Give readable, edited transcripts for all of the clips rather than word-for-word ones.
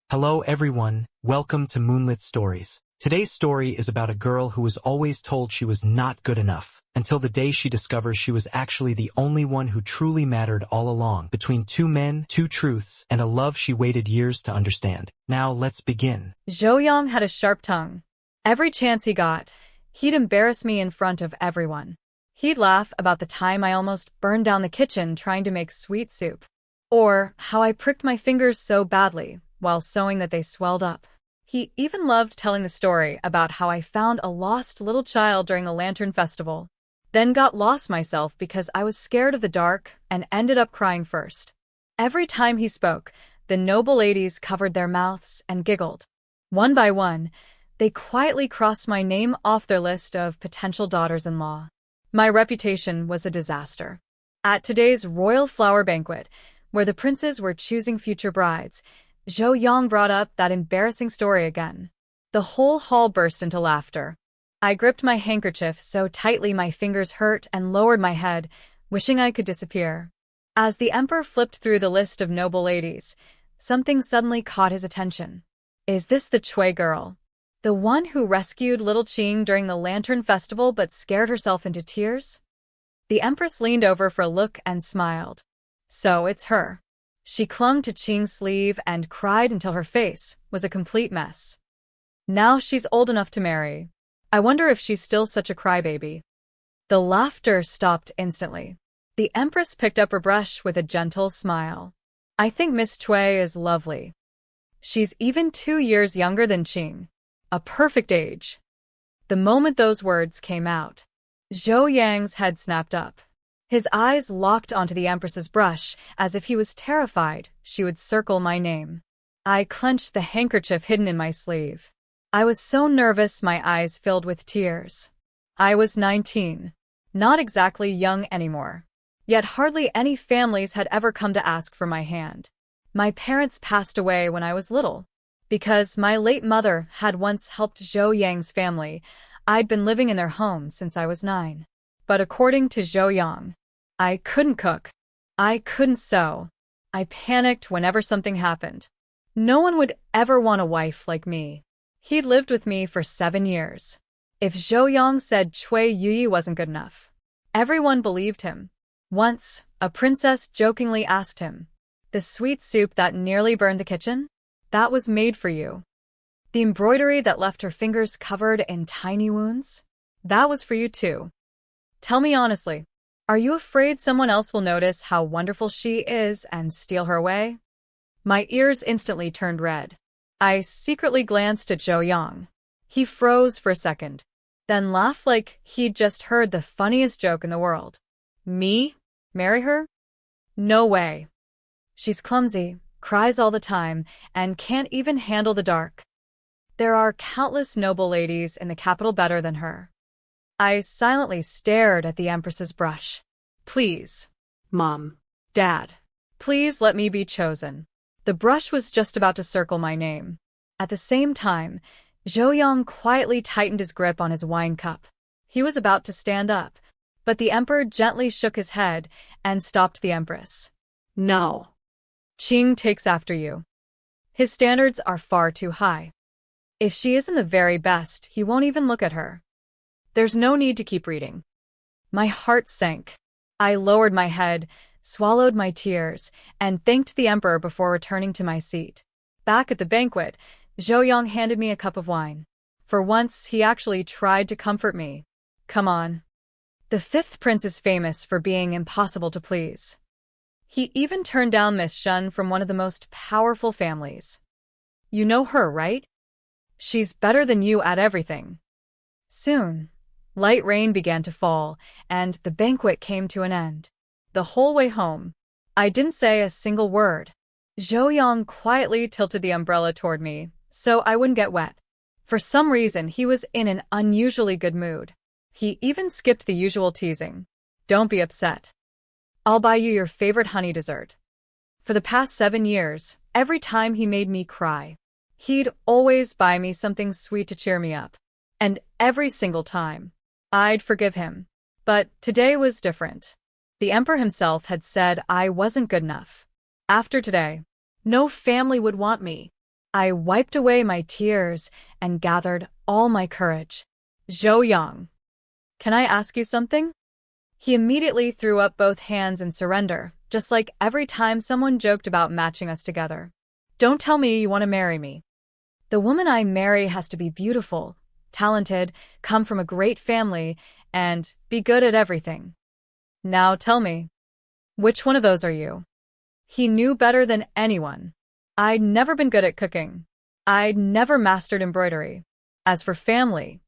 Hello everyone, welcome to Moonlit Stories. Today's story is about a girl who was always told she was not good enough, until the day she discovers she was actually the only one who truly mattered all along, between two men, two truths, and a love she waited years to understand. Now let's begin. Zhou had a sharp tongue. Every chance he got, he'd embarrass me in front of everyone. He'd laugh about the time I almost burned down the kitchen trying to make sweet soup, or how I pricked my fingers so badly while sewing that they swelled up. He even loved telling the story about how I found a lost little child during the Lantern Festival, then got lost myself because I was scared of the dark and ended up crying first. Every time he spoke, the noble ladies covered their mouths and giggled. One by one, they quietly crossed my name off their list of potential daughters-in-law. My reputation was a disaster. At today's royal flower banquet, where the princes were choosing future brides, Zhou brought up that embarrassing story again. The whole hall burst into laughter. I gripped my handkerchief so tightly my fingers hurt and lowered my head, wishing I could disappear. As the emperor flipped through the list of noble ladies, something suddenly caught his attention. Is this the Cui girl? The one who rescued little Qing during the Lantern Festival but scared herself into tears? The empress leaned over for a look and smiled. So it's her. She clung to Qing's sleeve and cried until her face was a complete mess. Now she's old enough to marry. I wonder if she's still such a crybaby. The laughter stopped instantly. The empress picked up her brush with a gentle smile. I think Miss Cui is lovely. She's even 2 years younger than Qing. A perfect age. The moment those words came out, Zhou head snapped up. His eyes locked onto the empress's brush, as if he was terrified she would circle my name. I clenched the handkerchief hidden in my sleeve. I was so nervous my eyes filled with tears. I was 19. Not exactly young anymore. Yet hardly any families had ever come to ask for my hand. My parents passed away when I was little. Because my late mother had once helped Zhou family, I'd been living in their home since I was 9. But according to Zhou, I couldn't cook. I couldn't sew. I panicked whenever something happened. No one would ever want a wife like me. He'd lived with me for 7 years. If Zhou said Cui Yuyi wasn't good enough, everyone believed him. Once, a princess jokingly asked him, "The sweet soup that nearly burned the kitchen? That was made for you. The embroidery that left her fingers covered in tiny wounds? That was for you too. Tell me honestly, are you afraid someone else will notice how wonderful she is and steal her away?" My ears instantly turned red. I secretly glanced at Zhou. He froze for a second, then laughed like he'd just heard the funniest joke in the world. Me? Marry her? No way. She's clumsy, cries all the time, and can't even handle the dark. There are countless noble ladies in the capital better than her. I silently stared at the empress's brush. Please, Mom, Dad, please let me be chosen. The brush was just about to circle my name. At the same time, Zhou quietly tightened his grip on his wine cup. He was about to stand up, but the emperor gently shook his head and stopped the empress. No. Qing takes after you. His standards are far too high. If she isn't the very best, he won't even look at her. There's no need to keep reading. My heart sank. I lowered my head, swallowed my tears, and thanked the emperor before returning to my seat. Back at the banquet, Zhou handed me a cup of wine. For once, he actually tried to comfort me. Come on. The 5th prince is famous for being impossible to please. He even turned down Miss Shun from one of the most powerful families. You know her, right? She's better than you at everything. Soon, light rain began to fall, and the banquet came to an end. The whole way home, I didn't say a single word. Zhou quietly tilted the umbrella toward me, so I wouldn't get wet. For some reason, he was in an unusually good mood. He even skipped the usual teasing. Don't be upset. I'll buy you your favorite honey dessert. For the past 7 years, every time he made me cry, he'd always buy me something sweet to cheer me up. And every single time, I'd forgive him. But today was different. The emperor himself had said I wasn't good enough. After today, no family would want me. I wiped away my tears and gathered all my courage. Zhou Yang, can I ask you something? He immediately threw up both hands in surrender, just like every time someone joked about matching us together. Don't tell me you want to marry me. The woman I marry has to be beautiful, talented, come from a great family, and be good at everything. Now tell me, which one of those are you? He knew better than anyone. I'd never been good at cooking. I'd never mastered embroidery. As for family,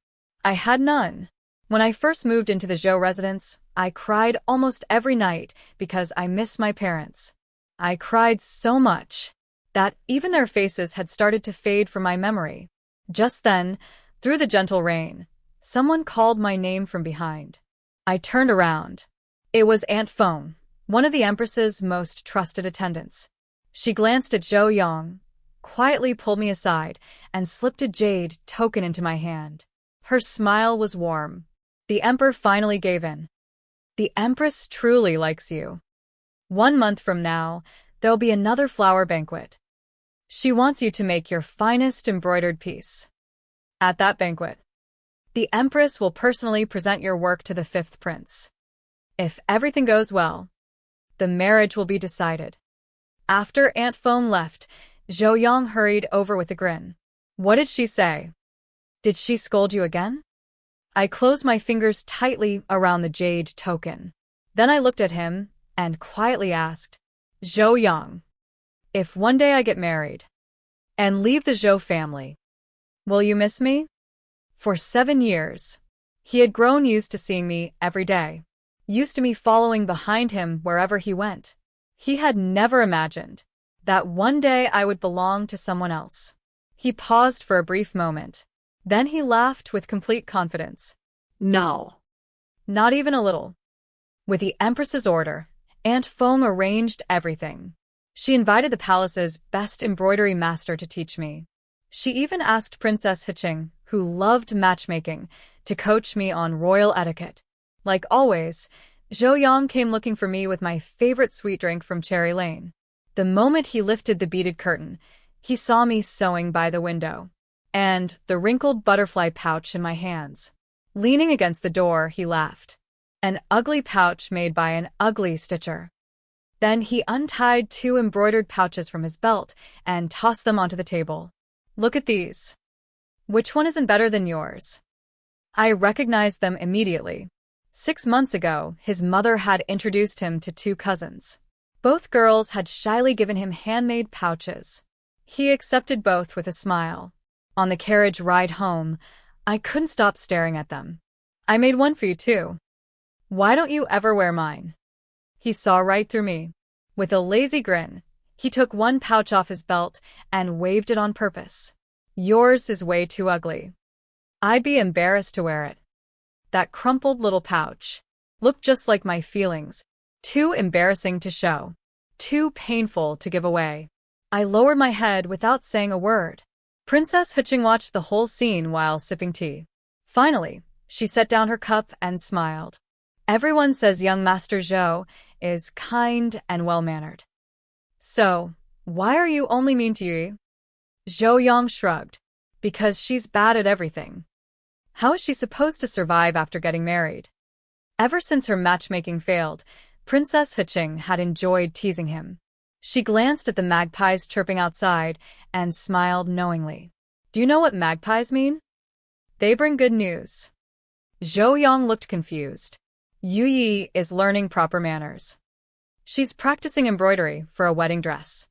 I had none. When I first moved into the Zhou residence, I cried almost every night because I missed my parents. I cried so much that even their faces had started to fade from my memory. Just then, through the gentle rain, someone called my name from behind. I turned around. It was Aunt Feng, one of the Empress's most trusted attendants. She glanced at Zhou Yang, quietly pulled me aside, and slipped a jade token into my hand. Her smile was warm. The Emperor finally gave in. The Empress truly likes you. 1 month from now, there'll be another flower banquet. She wants you to make your finest embroidered piece. At that banquet, the Empress will personally present your work to the 5th prince. If everything goes well, the marriage will be decided. After Aunt Feng left, Zhou Yang hurried over with a grin. What did she say? Did she scold you again? I closed my fingers tightly around the jade token. Then I looked at him and quietly asked, Zhou Yang, if one day I get married and leave the Zhou family, will you miss me? For 7 years, he had grown used to seeing me every day, used to me following behind him wherever he went. He had never imagined that one day I would belong to someone else. He paused for a brief moment. Then he laughed with complete confidence. No. Not even a little. With the Empress's order, Aunt Feng arranged everything. She invited the palace's best embroidery master to teach me. She even asked Princess Hiqing, who loved matchmaking, to coach me on royal etiquette. Like always, Zhou Yang came looking for me with my favorite sweet drink from Cherry Lane. The moment he lifted the beaded curtain, he saw me sewing by the window, and the wrinkled butterfly pouch in my hands. Leaning against the door, he laughed. An ugly pouch made by an ugly stitcher. Then he untied 2 embroidered pouches from his belt and tossed them onto the table. Look at these. Which one isn't better than yours? I recognized them immediately. 6 months ago, his mother had introduced him to 2 cousins. Both girls had shyly given him handmade pouches. He accepted both with a smile. On the carriage ride home, I couldn't stop staring at them. I made one for you too. Why don't you ever wear mine? He saw right through me. With a lazy grin, he took one pouch off his belt and waved it on purpose. Yours is way too ugly. I'd be embarrassed to wear it. That crumpled little pouch looked just like my feelings, too embarrassing to show, too painful to give away. I lowered my head without saying a word. Princess Hiqing watched the whole scene while sipping tea. Finally, she set down her cup and smiled. Everyone says young Master Zhou is kind and well-mannered. So, why are you only mean to Yi? Zhou Yang shrugged. Because she's bad at everything. How is she supposed to survive after getting married? Ever since her matchmaking failed, Princess Hiqing had enjoyed teasing him. She glanced at the magpies chirping outside and smiled knowingly. Do you know what magpies mean? They bring good news. Zhou Yang looked confused. Yu Yi is learning proper manners. She's practicing embroidery for a wedding dress.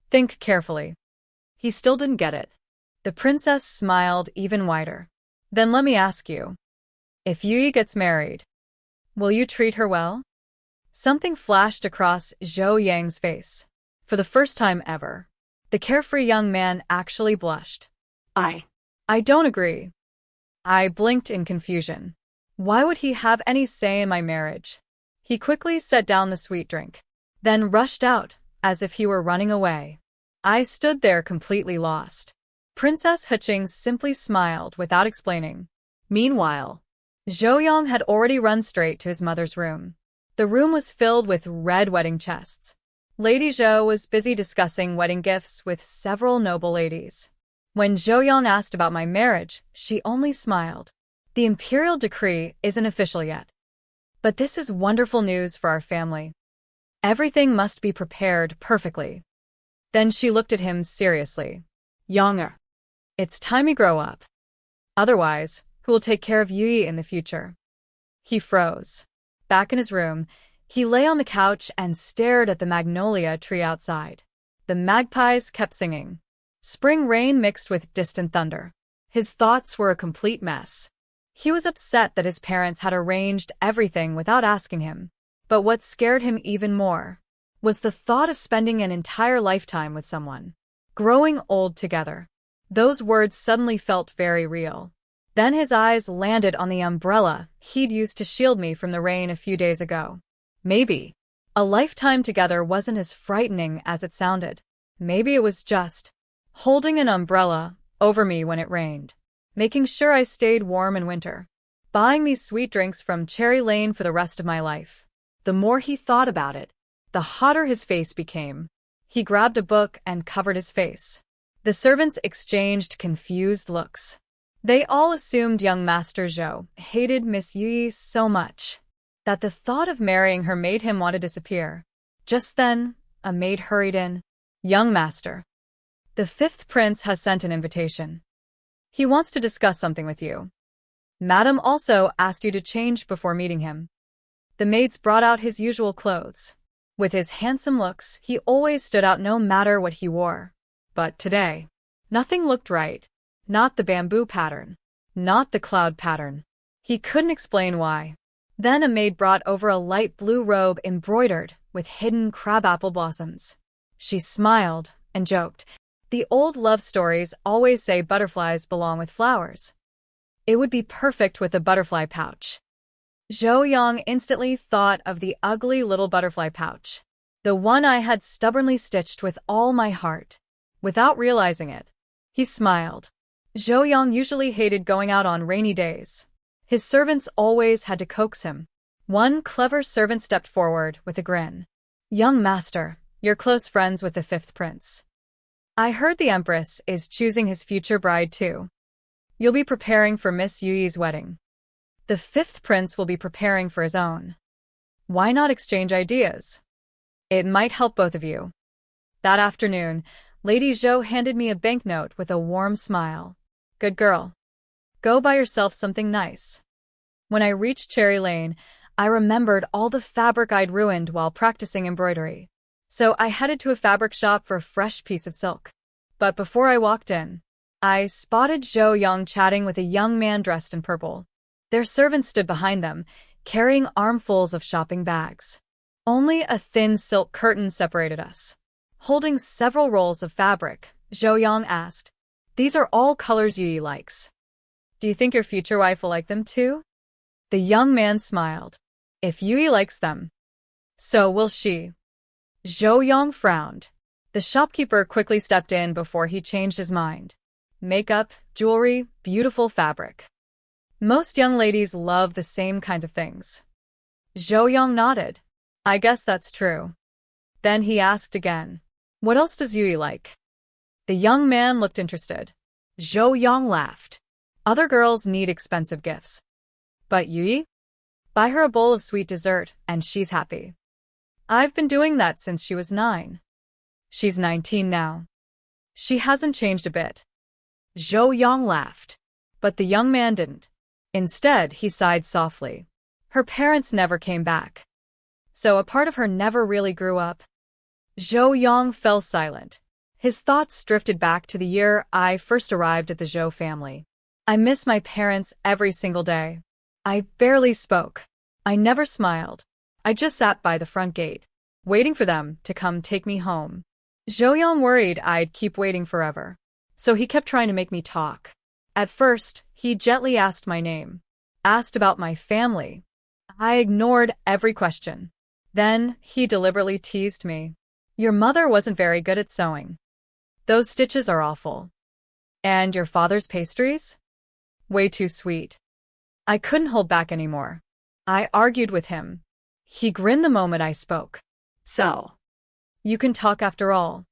Think carefully. He still didn't get it. The princess smiled even wider. Then let me ask you. If Yu Yi gets married, will you treat her well? Something flashed across Zhou Yang's face. For the first time ever, the carefree young man actually blushed. I don't agree. I blinked in confusion. Why would he have any say in my marriage? He quickly set down the sweet drink, then rushed out, as if he were running away. I stood there completely lost. Princess Hiqing simply smiled without explaining. Meanwhile, Zhou Yang had already run straight to his mother's room. The room was filled with red wedding chests. Lady Zhou was busy discussing wedding gifts with several noble ladies. When Zhou Yang asked about my marriage, she only smiled. The imperial decree isn't official yet. But this is wonderful news for our family. Everything must be prepared perfectly. Then she looked at him seriously. Younger. It's time you grow up. Otherwise, who will take care of Yui in the future? He froze. Back in his room, he lay on the couch and stared at the magnolia tree outside. The magpies kept singing. Spring rain mixed with distant thunder. His thoughts were a complete mess. He was upset that his parents had arranged everything without asking him. But what scared him even more was the thought of spending an entire lifetime with someone. Growing old together. Those words suddenly felt very real. Then his eyes landed on the umbrella he'd used to shield me from the rain a few days ago. Maybe a lifetime together wasn't as frightening as it sounded. Maybe it was just holding an umbrella over me when it rained, making sure I stayed warm in winter, buying these sweet drinks from Cherry Lane for the rest of my life. The more he thought about it, the hotter his face became. He grabbed a book and covered his face. The servants exchanged confused looks. They all assumed young Master Zhou hated Miss Yui so much that the thought of marrying her made him want to disappear. Just then, a maid hurried in. Young Master, the fifth prince has sent an invitation. He wants to discuss something with you. Madam also asked you to change before meeting him. The maids brought out his usual clothes. With his handsome looks, he always stood out no matter what he wore. But today, nothing looked right. Not the bamboo pattern. Not the cloud pattern. He couldn't explain why. Then a maid brought over a light blue robe embroidered with hidden crabapple blossoms. She smiled and joked. The old love stories always say butterflies belong with flowers. It would be perfect with a butterfly pouch. Zhou Yang instantly thought of the ugly little butterfly pouch, the one I had stubbornly stitched with all my heart. Without realizing it, he smiled. Zhou Yang usually hated going out on rainy days. His servants always had to coax him. One clever servant stepped forward with a grin. Young Master, you're close friends with the fifth prince. I heard the Empress is choosing his future bride too. You'll be preparing for Miss Yui's wedding. The fifth prince will be preparing for his own. Why not exchange ideas? It might help both of you. That afternoon, Lady Zhou handed me a banknote with a warm smile. Good girl. Go buy yourself something nice. When I reached Cherry Lane, I remembered all the fabric I'd ruined while practicing embroidery. So I headed to a fabric shop for a fresh piece of silk. But before I walked in, I spotted Zhou Yang chatting with a young man dressed in purple. Their servants stood behind them, carrying armfuls of shopping bags. Only a thin silk curtain separated us. Holding several rolls of fabric, Zhou Yang asked, "These are all colors Yui likes. Do you think your future wife will like them too?" The young man smiled. If Yui likes them, so will she. Zhou Yang frowned. The shopkeeper quickly stepped in before he changed his mind. Makeup, jewelry, beautiful fabric. Most young ladies love the same kinds of things. Zhou Yang nodded. I guess that's true. Then he asked again, what else does Yui like? The young man looked interested. Zhou Yang laughed. Other girls need expensive gifts. But Yui? Buy her a bowl of sweet dessert and she's happy. I've been doing that since she was 9. She's 19 now. She hasn't changed a bit. Zhou Yang laughed. But the young man didn't. Instead, he sighed softly. Her parents never came back. So a part of her never really grew up. Zhou Yang fell silent. His thoughts drifted back to the year I first arrived at the Zhou family. I miss my parents every single day. I barely spoke. I never smiled. I just sat by the front gate, waiting for them to come take me home. Zhou Yang worried I'd keep waiting forever, so he kept trying to make me talk. At first, he gently asked my name, asked about my family. I ignored every question. Then, he deliberately teased me. Your mother wasn't very good at sewing. Those stitches are awful. And your father's pastries? Way too sweet. I couldn't hold back anymore. I argued with him. He grinned the moment I spoke. So, You can talk after all.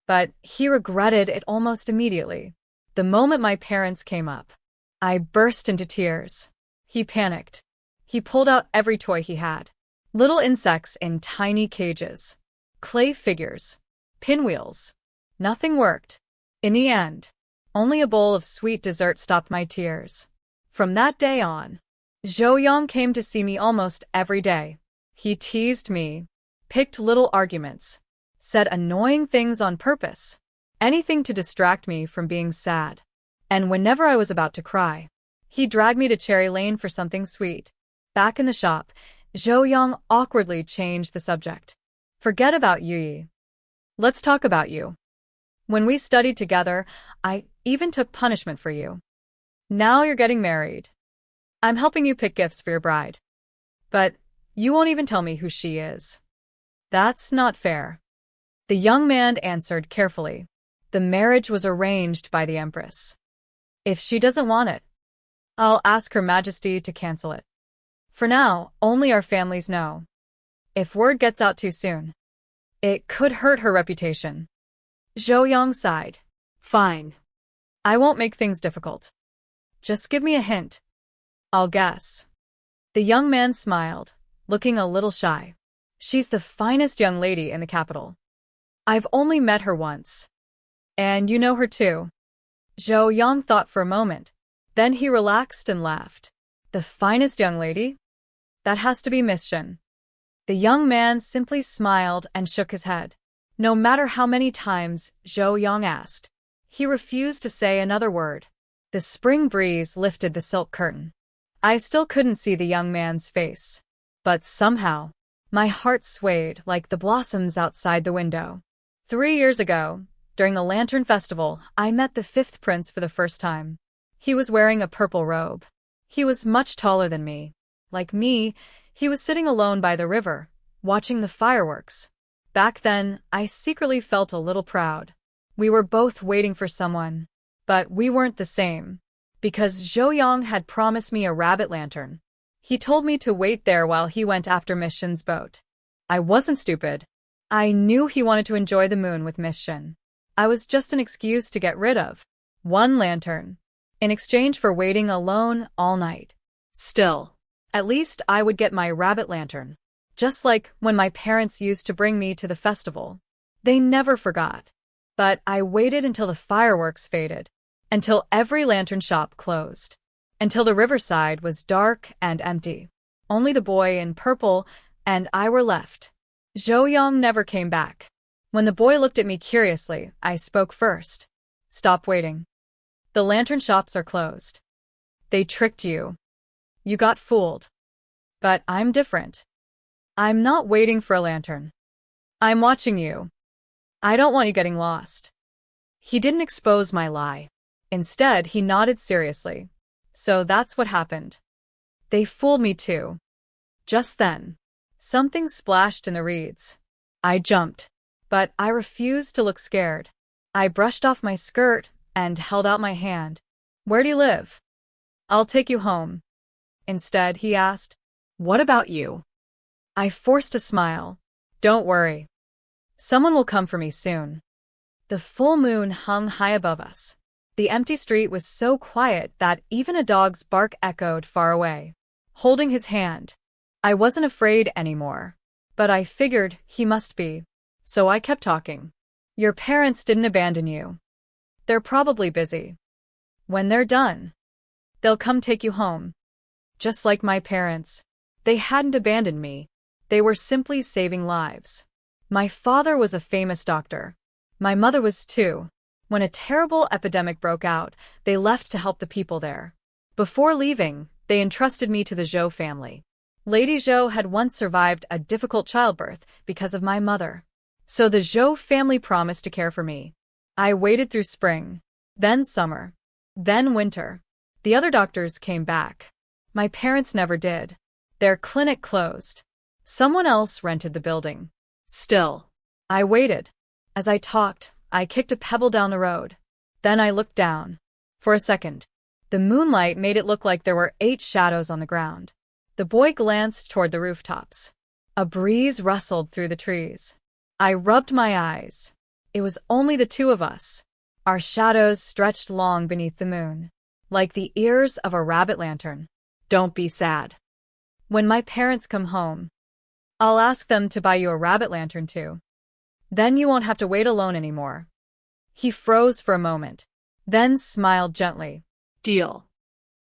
But he regretted it almost immediately. The moment my parents came up, I burst into tears. He panicked. He pulled out every toy he had. Little insects in tiny cages. Clay figures. Pinwheels. Nothing worked. In the end, only a bowl of sweet dessert stopped my tears. From that day on, Zhou came to see me almost every day. He teased me, picked little arguments, said annoying things on purpose, anything to distract me from being sad. And whenever I was about to cry, he dragged me to Cherry Lane for something sweet. Back in the shop, Zhou awkwardly changed the subject. Forget about Yi. Let's talk about you. When we studied together, I even took punishment for you. Now you're getting married. I'm helping you pick gifts for your bride. But you won't even tell me who she is. That's not fair. The young man answered carefully. The marriage was arranged by the Empress. If she doesn't want it, I'll ask Her Majesty to cancel it. For now, only our families know. If word gets out too soon, it could hurt her reputation. Zhou sighed. Fine. I won't make things difficult. Just give me a hint. I'll guess. The young man smiled, looking a little shy. She's the finest young lady in the capital. I've only met her once. And you know her too. Zhou thought for a moment. Then he relaxed and laughed. The finest young lady? That has to be Miss Shen. The young man simply smiled and shook his head. No matter how many times Zhou asked, he refused to say another word. The spring breeze lifted the silk curtain. I still couldn't see the young man's face. But somehow, my heart swayed like the blossoms outside the window. 3 years ago, during the Lantern Festival, I met the 5th prince for the first time. He was wearing a purple robe. He was much taller than me. Like me, he was sitting alone by the river, watching the fireworks. Back then, I secretly felt a little proud. We were both waiting for someone. But we weren't the same. Because Zhou had promised me a rabbit lantern. He told me to wait there while he went after Miss Shen's boat. I wasn't stupid. I knew he wanted to enjoy the moon with Miss Shen. I was just an excuse to get rid of one lantern, in exchange for waiting alone all night. Still, at least I would get my rabbit lantern. Just like when my parents used to bring me to the festival. They never forgot. But I waited until the fireworks faded, until every lantern shop closed, until the riverside was dark and empty. Only the boy in purple and I were left. Zhou never came back. When the boy looked at me curiously, I spoke first. Stop waiting. The lantern shops are closed. They tricked you. You got fooled. But I'm different. I'm not waiting for a lantern. I'm watching you. I don't want you getting lost. He didn't expose my lie. Instead, he nodded seriously. So that's what happened. They fooled me too. Just then, something splashed in the reeds. I jumped, but I refused to look scared. I brushed off my skirt and held out my hand. Where do you live? I'll take you home. Instead, he asked, what about you? I forced a smile. Don't worry. Someone will come for me soon. The full moon hung high above us. The empty street was so quiet that even a dog's bark echoed far away. Holding his hand, I wasn't afraid anymore. But I figured he must be. So I kept talking. Your parents didn't abandon you. They're probably busy. When they're done, they'll come take you home. Just like my parents. They hadn't abandoned me. They were simply saving lives. My father was a famous doctor. My mother was too. When a terrible epidemic broke out, they left to help the people there. Before leaving, they entrusted me to the Zhou family. Lady Zhou had once survived a difficult childbirth because of my mother. So the Zhou family promised to care for me. I waited through spring, then summer, then winter. The other doctors came back. My parents never did. Their clinic closed. Someone else rented the building. Still, I waited. As I talked, I kicked a pebble down the road. Then I looked down. For a second, the moonlight made it look like there were 8 shadows on the ground. The boy glanced toward the rooftops. A breeze rustled through the trees. I rubbed my eyes. It was only the two of us. Our shadows stretched long beneath the moon, like the ears of a rabbit lantern. Don't be sad. When my parents come home, I'll ask them to buy you a rabbit lantern too. Then you won't have to wait alone anymore. He froze for a moment, then smiled gently. Deal.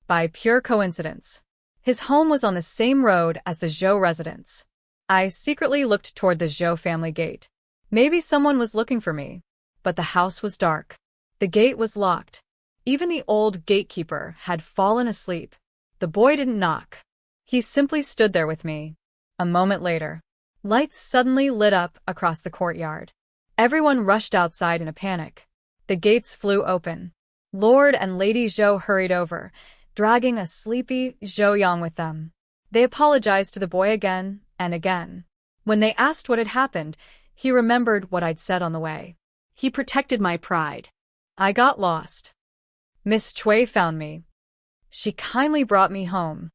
By pure coincidence, his home was on the same road as the Zhou residence. I secretly looked toward the Zhou family gate. Maybe someone was looking for me, but the house was dark. The gate was locked. Even the old gatekeeper had fallen asleep. The boy didn't knock. He simply stood there with me. A moment later, lights suddenly lit up across the courtyard. Everyone rushed outside in a panic. The gates flew open. Lord and Lady Zhou hurried over, dragging a sleepy Zhou with them. They apologized to the boy again and again. When they asked what had happened, he remembered what I'd said on the way. He protected my pride. I got lost. Miss Cui found me. She kindly brought me home.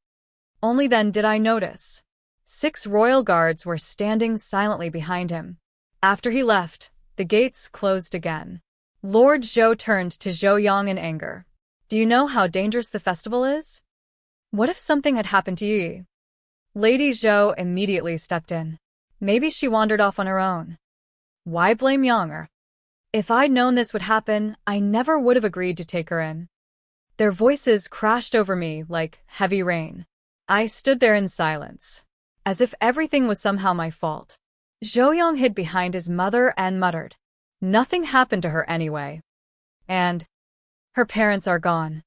Only then did I notice. 6 royal guards were standing silently behind him. After he left, the gates closed again. Lord Zhou turned to Zhou in anger. Do you know how dangerous the festival is? What if something had happened to Yi? Lady Zhou immediately stepped in. Maybe she wandered off on her own. Why blame Yang? If I'd known this would happen, I never would have agreed to take her in. Their voices crashed over me like heavy rain. I stood there in silence, as if everything was somehow my fault. Zhou hid behind his mother and muttered, "Nothing happened to her anyway. And her parents are gone.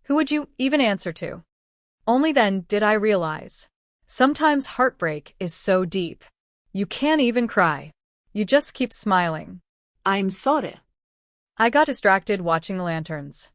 Who would you even answer to?" Only then did I realize. Sometimes heartbreak is so deep. You can't even cry. You just keep smiling. I'm sorry. I got distracted watching the lanterns.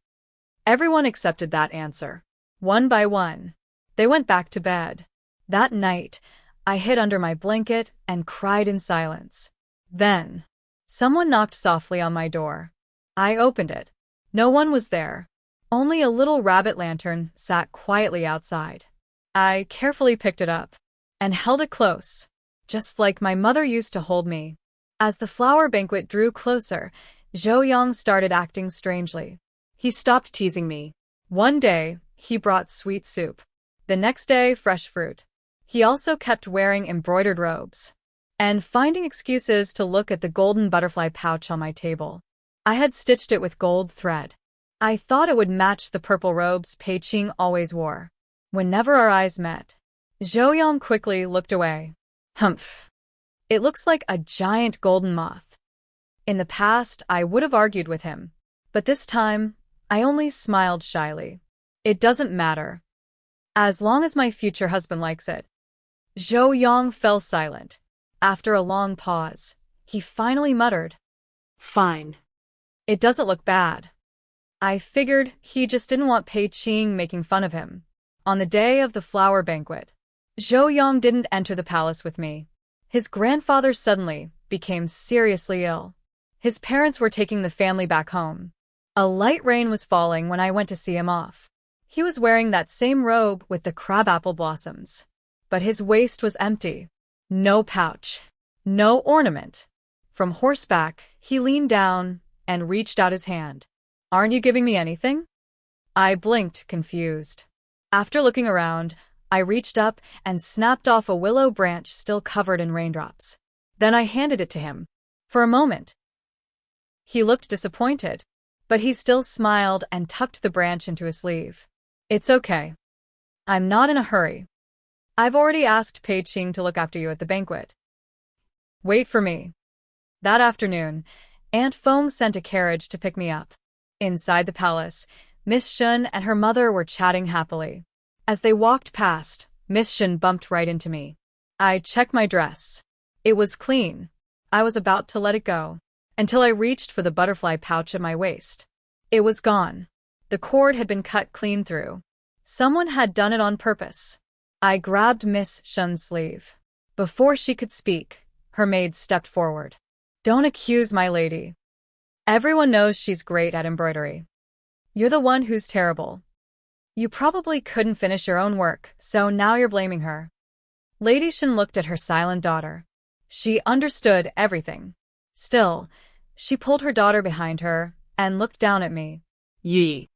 Everyone accepted that answer. One by one, they went back to bed. That night, I hid under my blanket and cried in silence. Then, someone knocked softly on my door. I opened it. No one was there. Only a little rabbit lantern sat quietly outside. I carefully picked it up and held it close, just like my mother used to hold me. As the flower banquet drew closer, Zhou started acting strangely. He stopped teasing me. One day, he brought sweet soup. The next day, fresh fruit. He also kept wearing embroidered robes and finding excuses to look at the golden butterfly pouch on my table. I had stitched it with gold thread. I thought it would match the purple robes Pei Qing always wore. Whenever our eyes met, Zhou quickly looked away. Humph. It looks like a giant golden moth. In the past, I would have argued with him, but this time, I only smiled shyly. It doesn't matter. As long as my future husband likes it. Zhou fell silent. After a long pause, he finally muttered, "Fine. It doesn't look bad." I figured he just didn't want Pei Qing making fun of him. On the day of the flower banquet, Zhou didn't enter the palace with me. His grandfather suddenly became seriously ill. His parents were taking the family back home. A light rain was falling when I went to see him off. He was wearing that same robe with the crabapple blossoms. But his waist was empty. No pouch. No ornament. From horseback, he leaned down and reached out his hand. "Aren't you giving me anything?" I blinked, confused. After looking around, I reached up and snapped off a willow branch still covered in raindrops. Then I handed it to him. For a moment, he looked disappointed, but he still smiled and tucked the branch into his sleeve. "It's okay. I'm not in a hurry. I've already asked Pei Qing to look after you at the banquet. Wait for me." That afternoon, Aunt Feng sent a carriage to pick me up. Inside the palace, Miss Shun and her mother were chatting happily. As they walked past, Miss Shun bumped right into me. I checked my dress. It was clean. I was about to let it go, until I reached for the butterfly pouch at my waist. It was gone. The cord had been cut clean through. Someone had done it on purpose. I grabbed Miss Shun's sleeve. Before she could speak, her maid stepped forward. "Don't accuse my lady. Everyone knows she's great at embroidery. You're the one who's terrible. You probably couldn't finish your own work, so now you're blaming her." Lady Shen looked at her silent daughter. She understood everything. Still, she pulled her daughter behind her and looked down at me. Yi.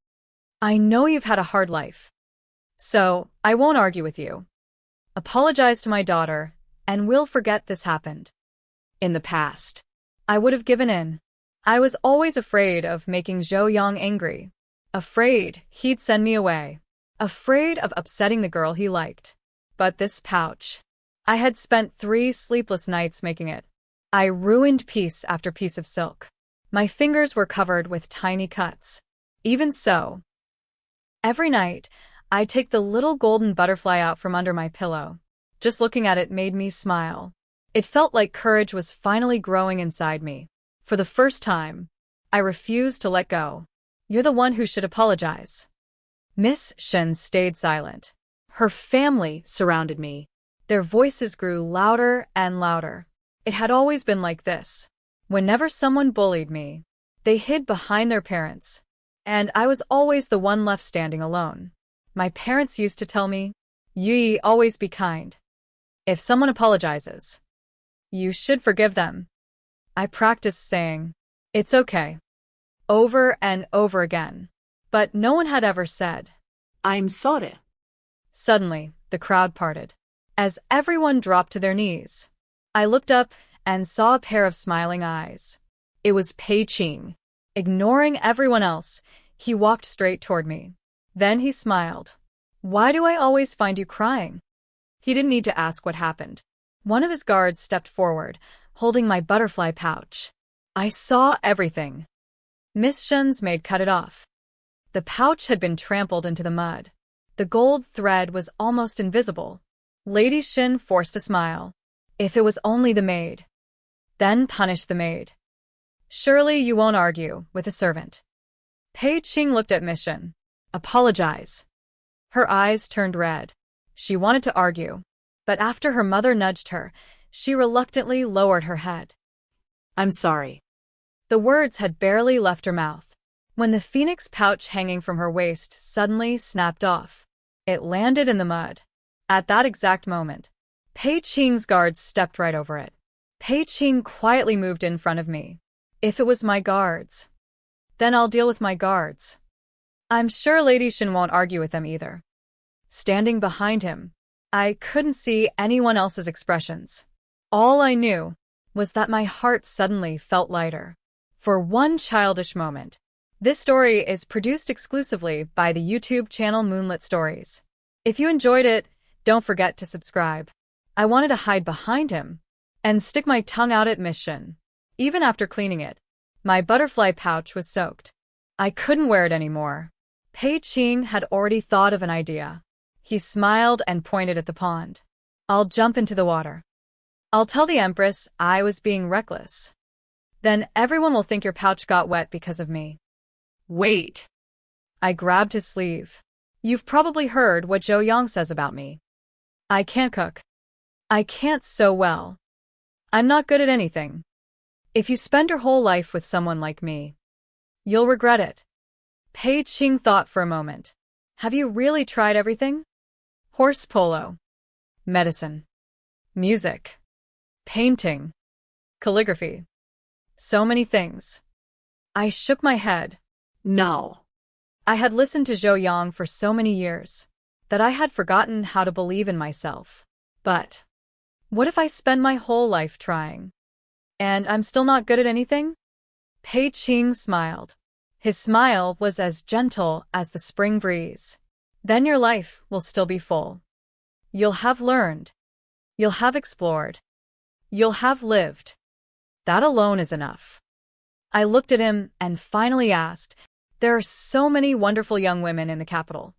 I know you've had a hard life, so I won't argue with you. Apologize to my daughter, and we'll forget this happened. In the past, I would have given in. I was always afraid of making Zhou Yang angry. Afraid he'd send me away. Afraid of upsetting the girl he liked. But this pouch. I had spent 3 sleepless nights making it. I ruined piece after piece of silk. My fingers were covered with tiny cuts. Even so, every night, I'd take the little golden butterfly out from under my pillow. Just looking at it made me smile. It felt like courage was finally growing inside me. For the first time, I refused to let go. You're the one who should apologize. Miss Shen stayed silent. Her family surrounded me. Their voices grew louder and louder. It had always been like this. Whenever someone bullied me, they hid behind their parents. And I was always the one left standing alone. My parents used to tell me, "Yi, always be kind. If someone apologizes, you should forgive them." I practiced saying, "It's okay," over and over again. But no one had ever said, "I'm sorry." Suddenly, the crowd parted. As everyone dropped to their knees, I looked up and saw a pair of smiling eyes. It was Pei Qing. Ignoring everyone else, he walked straight toward me. Then he smiled. "Why do I always find you crying?" He didn't need to ask what happened. One of his guards stepped forward, holding my butterfly pouch. I saw everything. Miss Shen's maid cut it off. The pouch had been trampled into the mud. The gold thread was almost invisible. Lady Shen forced a smile. If it was only the maid. Then punish the maid. Surely you won't argue with a servant. Pei Qing looked at Miss Shen. Apologize. Her eyes turned red. She wanted to argue, but after her mother nudged her, she reluctantly lowered her head. "I'm sorry." The words had barely left her mouth when the phoenix pouch hanging from her waist suddenly snapped off. It landed in the mud. At that exact moment, Pei Qing's guards stepped right over it. Pei Qing quietly moved in front of me. If it was my guards, then I'll deal with my guards. I'm sure Lady Shen won't argue with them either. Standing behind him, I couldn't see anyone else's expressions. All I knew was that my heart suddenly felt lighter. For one childish moment. This story is produced exclusively by the YouTube channel Moonlit Stories. If you enjoyed it, don't forget to subscribe. I wanted to hide behind him and stick my tongue out at Miss Shen. Even after cleaning it, my butterfly pouch was soaked. I couldn't wear it anymore. Pei Qing had already thought of an idea. He smiled and pointed at the pond. I'll jump into the water. I'll tell the Empress I was being reckless. Then everyone will think your pouch got wet because of me. Wait. I grabbed his sleeve. You've probably heard what Zhou Yang says about me. I can't cook. I can't sew well. I'm not good at anything. If you spend your whole life with someone like me, you'll regret it. Pei Qing thought for a moment. Have you really tried everything? Horse polo, medicine, music, painting, calligraphy. So many things. I shook my head. No. I had listened to Zhou Yang for so many years that I had forgotten how to believe in myself. But what if I spend my whole life trying, and I'm still not good at anything? Pei Qing smiled. His smile was as gentle as the spring breeze. Then your life will still be full. You'll have learned. You'll have explored. You'll have lived. That alone is enough. I looked at him and finally asked, there are so many wonderful young women in the capital.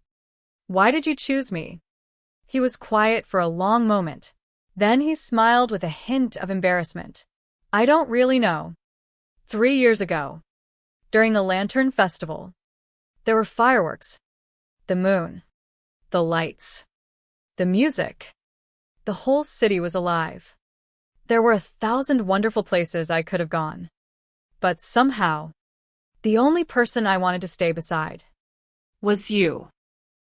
Why did you choose me? He was quiet for a long moment. Then he smiled with a hint of embarrassment. I don't really know. 3 years ago, during the Lantern Festival, there were fireworks, the moon, the lights, the music. The whole city was alive. There were 1,000 wonderful places I could have gone. But somehow, the only person I wanted to stay beside was you.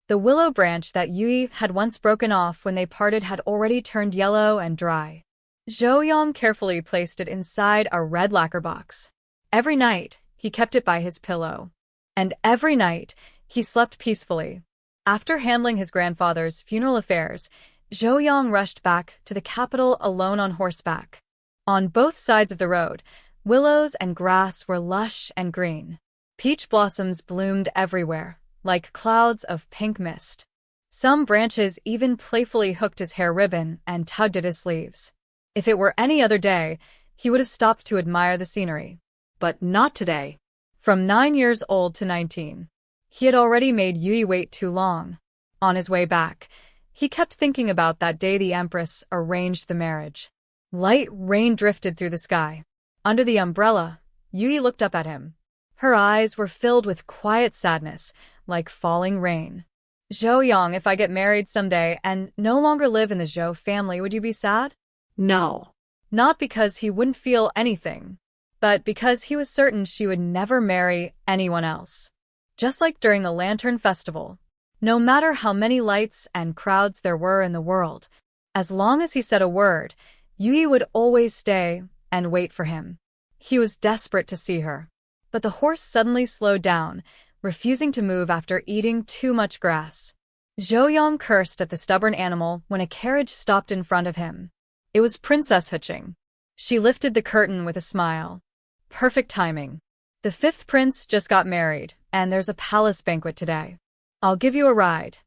The willow branch that Yui had once broken off when they parted had already turned yellow and dry. Zhou Yong carefully placed it inside a red lacquer box. Every night, he kept it by his pillow. And every night, he slept peacefully. After handling his grandfather's funeral affairs, Zhou Yong rushed back to the capital alone on horseback. On both sides of the road, willows and grass were lush and green. Peach blossoms bloomed everywhere, like clouds of pink mist. Some branches even playfully hooked his hair ribbon and tugged at his sleeves. If it were any other day, he would have stopped to admire the scenery. But not today. From 9 years old to 19, he had already made Yui wait too long. On his way back, he kept thinking about that day the Empress arranged the marriage. Light rain drifted through the sky. Under the umbrella, Yui looked up at him. Her eyes were filled with quiet sadness, like falling rain. Zhou Yong, if I get married someday and no longer live in the Zhou family, would you be sad? No. Not because he wouldn't feel anything, but because he was certain she would never marry anyone else. Just like during the Lantern Festival, no matter how many lights and crowds there were in the world, as long as he said a word, Yui would always stay and wait for him. He was desperate to see her. But the horse suddenly slowed down, refusing to move after eating too much grass. Zhou Yong cursed at the stubborn animal when a carriage stopped in front of him. It was Princess Huqing. She lifted the curtain with a smile. Perfect timing. The 5th prince just got married, and there's a palace banquet today. I'll give you a ride.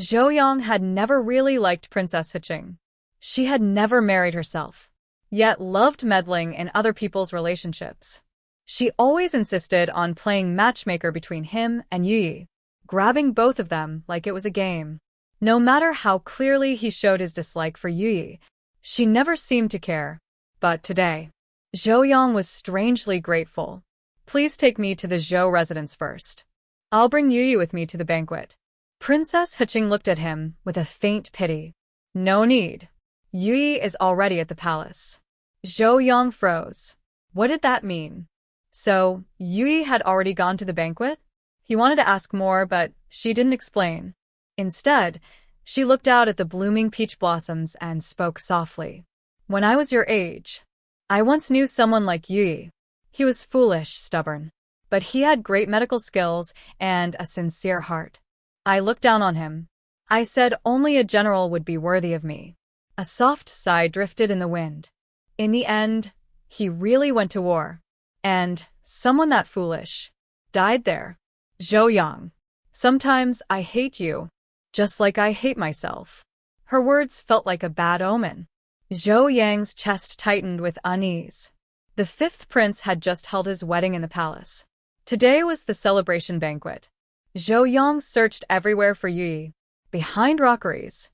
Zhou Yong had never really liked Princess Huqing. She had never married herself, yet loved meddling in other people's relationships. She always insisted on playing matchmaker between him and Yui, grabbing both of them like it was a game. No matter how clearly he showed his dislike for Yui, she never seemed to care. But today, Zhou Yong was strangely grateful. Please take me to the Zhou residence first. I'll bring Yui with me to the banquet. Princess Huqing looked at him with a faint pity. No need. Yui is already at the palace. Zhou Yong froze. What did that mean? So, Yui had already gone to the banquet? He wanted to ask more, but she didn't explain. Instead, she looked out at the blooming peach blossoms and spoke softly. When I was your age, I once knew someone like Yui. He was foolish, stubborn, but he had great medical skills and a sincere heart. I looked down on him. I said only a general would be worthy of me. A soft sigh drifted in the wind. In the end, he really went to war. And someone that foolish died there. Zhou Yong. Sometimes I hate you, just like I hate myself. Her words felt like a bad omen. Zhou Yang's chest tightened with unease. The 5th prince had just held his wedding in the palace. Today was the celebration banquet. Zhou Yong searched everywhere for Yui. Behind rockeries,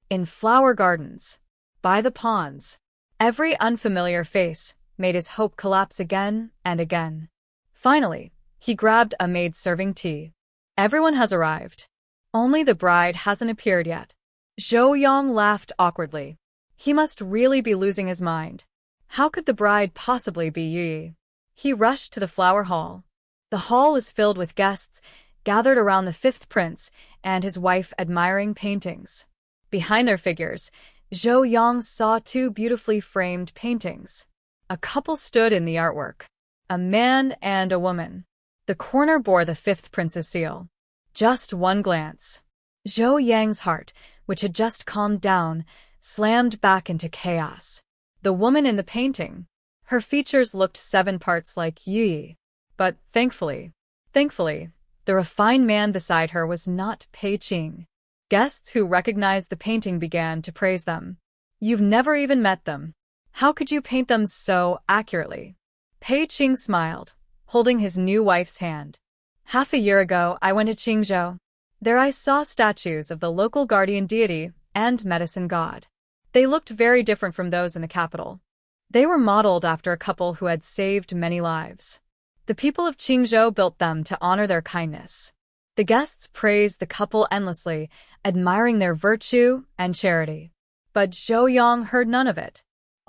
in flower gardens, by the ponds. Every unfamiliar face made his hope collapse again and again. Finally, he grabbed a maid serving tea. Everyone has arrived. Only the bride hasn't appeared yet. Zhou Yong laughed awkwardly. He must really be losing his mind. How could the bride possibly be Yui? He rushed to the flower hall. The hall was filled with guests gathered around the 5th prince and his wife admiring paintings. Behind their figures, Zhou Yong saw 2 beautifully framed paintings. A couple stood in the artwork. A man and a woman. The corner bore the 5th prince's seal. Just one glance. Zhou Yang's heart, which had just calmed down, slammed back into chaos. The woman in the painting. Her features looked 7 parts like Yui. But thankfully, the refined man beside her was not Pei Qing. Guests who recognized the painting began to praise them. You've never even met them. How could you paint them so accurately? Pei Qing smiled, holding his new wife's hand. Half a year ago, I went to Qingzhou. There I saw statues of the local guardian deity and medicine god. They looked very different from those in the capital. They were modeled after a couple who had saved many lives. The people of Qingzhou built them to honor their kindness. The guests praised the couple endlessly, admiring their virtue and charity. But Zhou Yong heard none of it.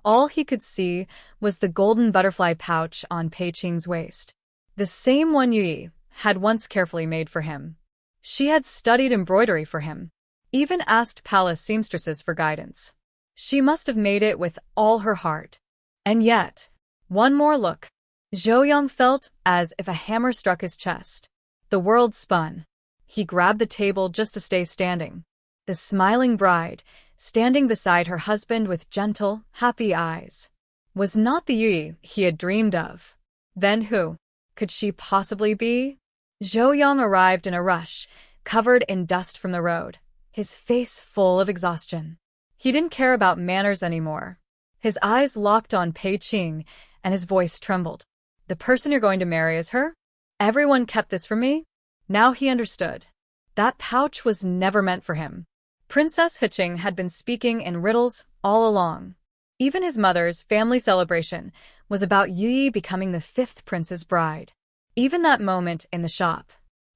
All he could see was the golden butterfly pouch on Pei Qing's waist, the same one Yui had once carefully made for him. She had studied embroidery for him, even asked palace seamstresses for guidance. She must have made it with all her heart. And yet, one more look. Zhou felt as if a hammer struck his chest. The world spun. He grabbed the table just to stay standing. The smiling bride, standing beside her husband with gentle, happy eyes, was not the Yi he had dreamed of. Then who could she possibly be? Zhou arrived in a rush, covered in dust from the road, his face full of exhaustion. He didn't care about manners anymore. His eyes locked on Pei Qing, and his voice trembled. The person you're going to marry is her? Everyone kept this from me? Now he understood. That pouch was never meant for him. Princess Hiching had been speaking in riddles all along. Even his mother's family celebration was about Yi becoming the 5th prince's bride. Even that moment in the shop,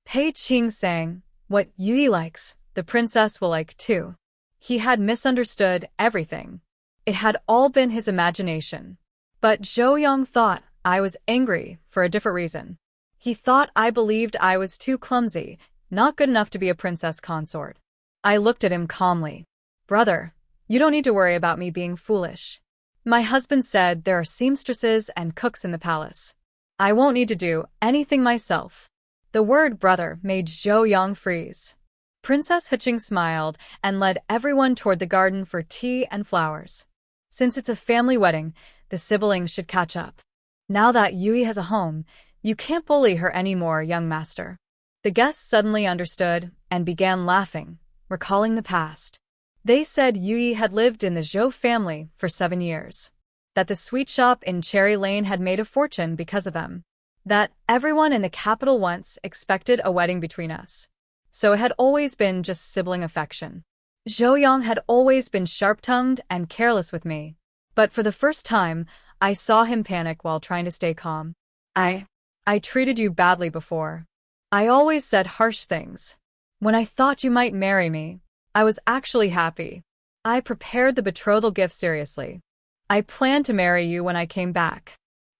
Pei Qing sang, "What Yi likes, the princess will like too." He had misunderstood everything. It had all been his imagination. But Zhou thought I was angry for a different reason. He thought I believed I was too clumsy, not good enough to be a princess consort. I looked at him calmly. "Brother, you don't need to worry about me being foolish. My husband said there are seamstresses and cooks in the palace. I won't need to do anything myself." The word brother made Zhou freeze. Princess Hiching smiled and led everyone toward the garden for tea and flowers. Since it's a family wedding, the siblings should catch up. Now that Yui has a home, you can't bully her anymore, young master. The guests suddenly understood and began laughing, recalling the past. They said Yui had lived in the Zhou family for 7 years. That the sweet shop in Cherry Lane had made a fortune because of them. That everyone in the capital once expected a wedding between us. So it had always been just sibling affection. Zhou had always been sharp-tongued and careless with me. But for the first time, I saw him panic while trying to stay calm. I treated you badly before. I always said harsh things. When I thought you might marry me, I was actually happy. I prepared the betrothal gift seriously. I planned to marry you when I came back.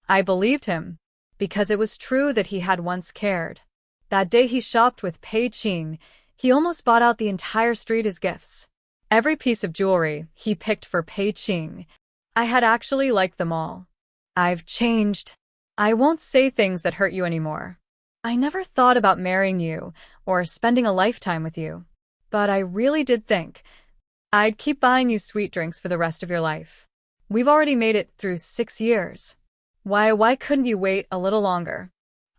I believed him, because it was true that he had once cared. That day he shopped with Pei Qing, he almost bought out the entire street as gifts. Every piece of jewelry he picked for Pei Qing. I had actually liked them all. I've changed. I won't say things that hurt you anymore. I never thought about marrying you or spending a lifetime with you. But I really did think I'd keep buying you sweet drinks for the rest of your life. We've already made it through 6 years. Why couldn't you wait a little longer?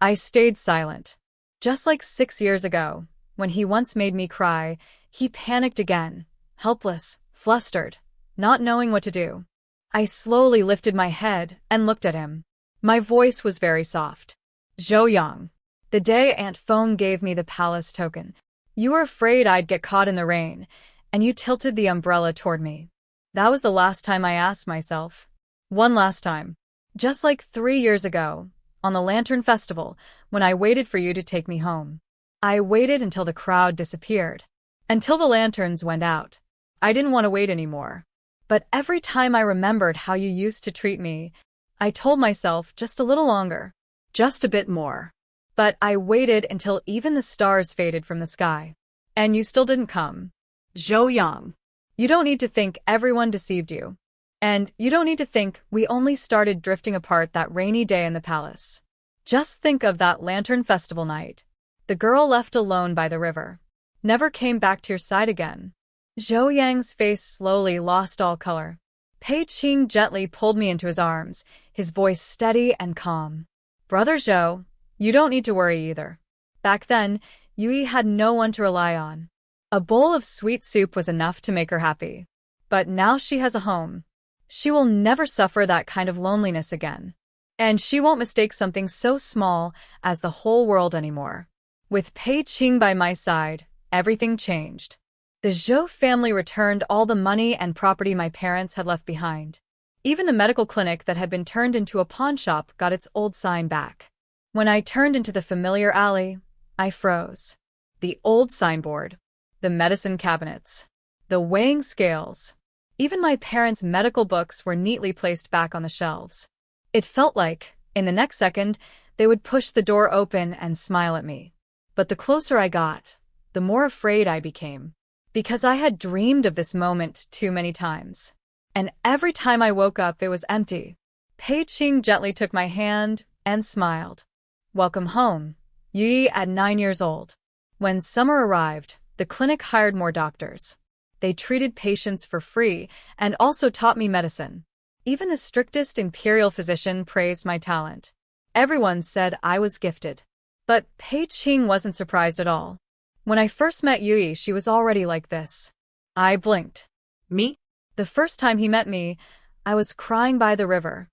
I stayed silent. Just like 6 years ago, when he once made me cry, he panicked again, helpless, flustered, not knowing what to do. I slowly lifted my head and looked at him. My voice was very soft. "Zhou, the day Aunt Feng gave me the palace token, you were afraid I'd get caught in the rain, and you tilted the umbrella toward me. That was the last time I asked myself. One last time. Just like 3 years ago, on the Lantern Festival, when I waited for you to take me home. I waited until the crowd disappeared. Until the lanterns went out. I didn't want to wait anymore. But every time I remembered how you used to treat me, I told myself just a little longer. Just a bit more. But I waited until even the stars faded from the sky. And you still didn't come. Zhou, You don't need to think everyone deceived you. And you don't need to think we only started drifting apart that rainy day in the palace. Just think of that Lantern Festival night. The girl left alone by the river. Never came back to your side again. Zhou Yang's face slowly lost all color. Pei Qing gently pulled me into his arms, his voice steady and calm. Brother Zhou, you don't need to worry either. Back then, Yui had no one to rely on. A bowl of sweet soup was enough to make her happy. But now she has a home. She will never suffer that kind of loneliness again. And she won't mistake something so small as the whole world anymore. With Pei Qing by my side, everything changed. The Zhou family returned all the money and property my parents had left behind. Even the medical clinic that had been turned into a pawn shop got its old sign back. When I turned into the familiar alley, I froze. The old signboard, the medicine cabinets, the weighing scales. Even my parents' medical books were neatly placed back on the shelves. It felt like, in the next second, they would push the door open and smile at me. But the closer I got, the more afraid I became. Because I had dreamed of this moment too many times. And every time I woke up, it was empty. Pei Qing gently took my hand and smiled. Welcome home, Yi at 9 years old. When summer arrived, the clinic hired more doctors. They treated patients for free and also taught me medicine. Even the strictest imperial physician praised my talent. Everyone said I was gifted. But Pei Qing wasn't surprised at all. When I first met Yui, she was already like this. I blinked. Me? The first time he met me, I was crying by the river.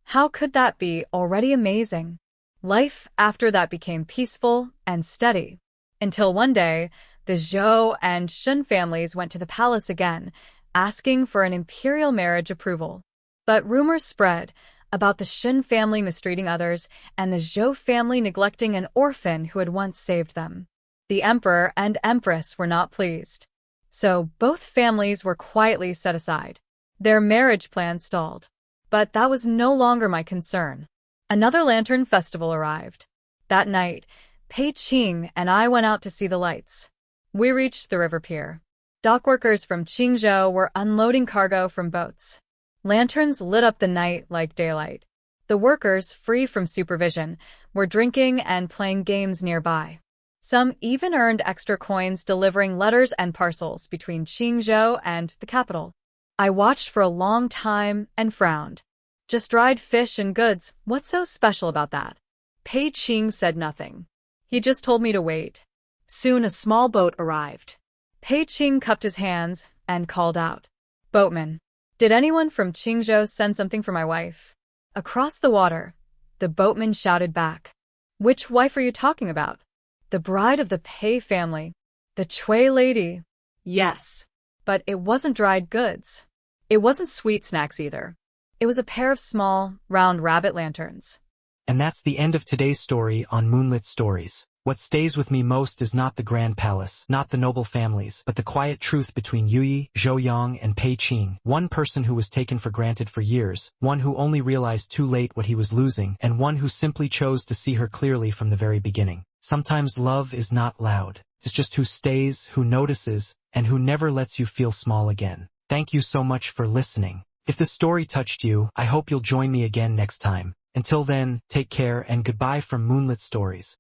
How could that be already amazing? Life after that became peaceful and steady. Until one day, the Zhou and Shun families went to the palace again, asking for an imperial marriage approval. But rumors spread about the Shun family mistreating others and the Zhou family neglecting an orphan who had once saved them. The emperor and empress were not pleased. So both families were quietly set aside. Their marriage plans stalled. But that was no longer my concern. Another lantern festival arrived. That night, Pei Qing and I went out to see the lights. We reached the river pier. Dockworkers from Qingzhou were unloading cargo from boats. Lanterns lit up the night like daylight. The workers, free from supervision, were drinking and playing games nearby. Some even earned extra coins delivering letters and parcels between Qingzhou and the capital. I watched for a long time and frowned. Just dried fish and goods, what's so special about that? Pei Qing said nothing. He just told me to wait. Soon a small boat arrived. Pei Qing cupped his hands and called out, "Boatman, did anyone from Qingzhou send something for my wife?" Across the water, the boatman shouted back, "Which wife are you talking about?" "The bride of the Pei family, the Chui lady." Yes. But it wasn't dried goods. It wasn't sweet snacks either. It was a pair of small, round rabbit lanterns. And that's the end of today's story on Moonlit Stories. What stays with me most is not the grand palace, not the noble families, but the quiet truth between Yui, Zhou and Pei Qing. One person who was taken for granted for years, one who only realized too late what he was losing, and one who simply chose to see her clearly from the very beginning. Sometimes love is not loud. It's just who stays, who notices, and who never lets you feel small again. Thank you so much for listening. If the story touched you, I hope you'll join me again next time. Until then, take care and goodbye from Moonlit Stories.